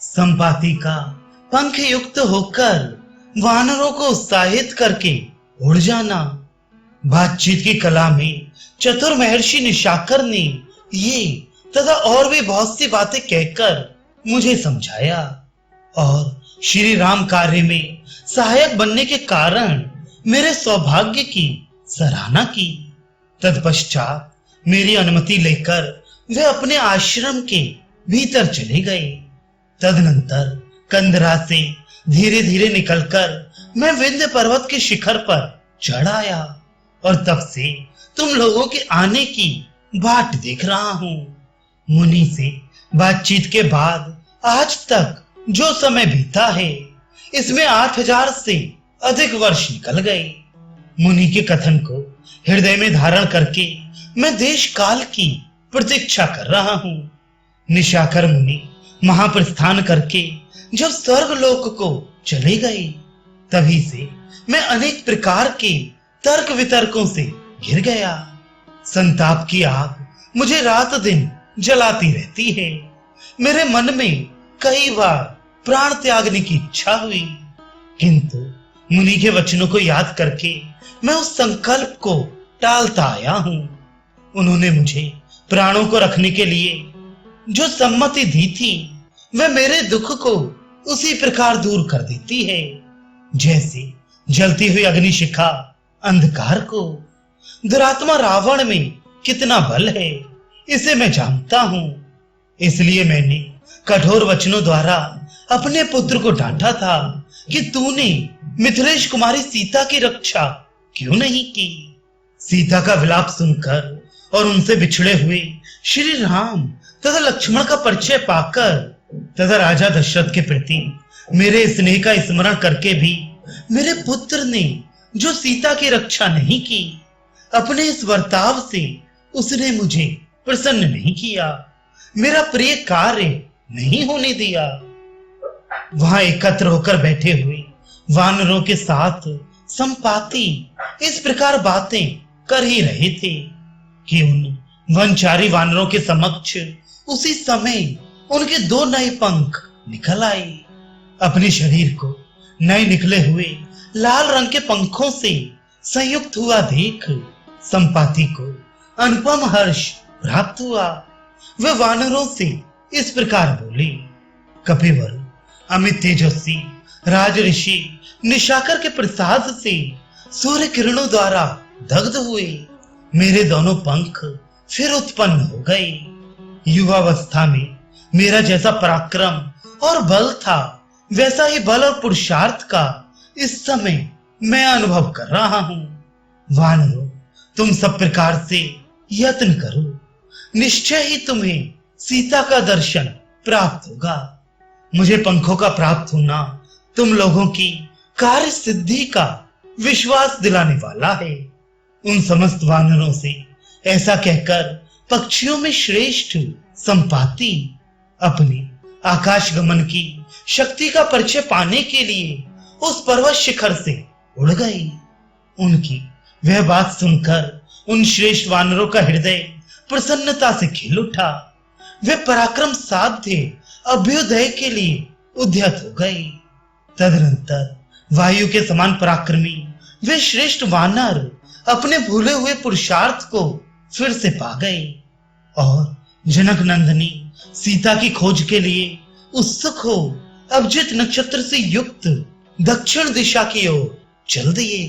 संपाति का पंख युक्त होकर वानरों को उत्साहित करके उड़ जाना। बातचीत की कला में चतुर महर्षि निशाकर ने ये तथा और भी बहुत सी बातें कहकर मुझे समझाया और श्री राम कार्य में सहायक बनने के कारण मेरे सौभाग्य की सराहना की। तत्पश्चात मेरी अनुमति लेकर वे अपने आश्रम के भीतर चले गए। तदनंतर कंदरा से धीरे धीरे निकलकर मैं विंध्य पर्वत के शिखर पर चढ़ आया और तब से तुम लोगों के आने की बाट देख रहा हूं। मुनि से बातचीत के बाद आज तक जो समय बीता है, इसमें 8000 से अधिक वर्ष निकल गए। मुनि के कथन को हृदय में धारण करके मैं देश काल की प्रतीक्षा कर रहा हूं। निशाकर मुनि महाप्रस्थान करके जब स्वर्गलोक को चले गए, तभी से मैं अनेक प्रकार के तर्क वितर्कों से घिर गया। संताप की आग मुझे रात दिन जलाती रहती है। मेरे मन में कई बार प्राण त्यागने की इच्छा हुई, किंतु मुनि के वचनों को याद करके मैं उस संकल्प को टालता आया हूं। उन्होंने मुझे प्राणों को रखने के लिए जो सम्मति दी थी, वह मेरे दुख को उसी प्रकार दूर कर देती है, जैसे जलती हुई अग्निशिखा अंधकार को। दुरात्मा रावण में कितना बल है, इसे मैं जानता हूं। इसलिए मैंने कठोर वचनों द्वारा अपने पुत्र को डांटा था कि तूने मिथिलेश कुमारी सीता की रक्षा क्यों नहीं की। सीता का विलाप सुनकर और उनसे बिछड़े हुए श्री राम तथा लक्ष्मण का परिचय पाकर तथा राजा दशरथ के प्रति मेरे स्नेह का स्मरण करके भी मेरे पुत्र ने जो सीता की रक्षा नहीं की, अपने इस वर्ताव से उसने मुझे प्रसन्न नहीं किया, मेरा प्रिय कार्य नहीं होने दिया। वहां एकत्र होकर बैठे हुए वानरों के साथ संपाति इस प्रकार बातें कर ही रहे थे कि उन वनचारी वानरों के समक्ष उसी समय उनके 2 नए पंख निकल आए। अपने शरीर को नए निकले हुए लाल रंग के पंखों से संयुक्त हुआ देख संपाति को अनुपम हर्ष प्राप्त हुआ। वे वानरों से इस प्रकार बोले, कपिवर अमित तेजस्वी राज ऋषि निशाकर के प्रसाद से सूर्य किरणों द्वारा दग्ध हुए मेरे दोनों पंख फिर उत्पन्न हो गए। युवावस्था में मेरा जैसा पराक्रम और बल था, वैसा ही बल और पुरुषार्थ का इस समय मैं अनुभव कर रहा हूं। वानरों, तुम सब प्रकार से यत्न करो, निश्चय ही तुम्हें सीता का दर्शन प्राप्त होगा। मुझे पंखों का प्राप्त होना तुम लोगों की कार्य सिद्धि का विश्वास दिलाने वाला है। उन समस्त वानरों से ऐसा कहकर पक्षियों में श्रेष्ठ संपाति अपने आकाश गमन की शक्ति का परिचय पाने के लिए उस पर्वत शिखर से उड़ गई। उनकी वह बात सुनकर उन श्रेष्ठ वानरों का हृदय प्रसन्नता से खिल उठा। वे पराक्रम साध्य अभ्युदय के लिए उद्यत हो गए। तदनंतर वायु के समान पराक्रमी वे श्रेष्ठ वानर अपने भूले हुए पुरुषार्थ को फिर से पा गए और जनक नंदनी सीता की खोज के लिए उत्सुक हो अभिजीत नक्षत्र से युक्त दक्षिण दिशा की ओर चल दिए।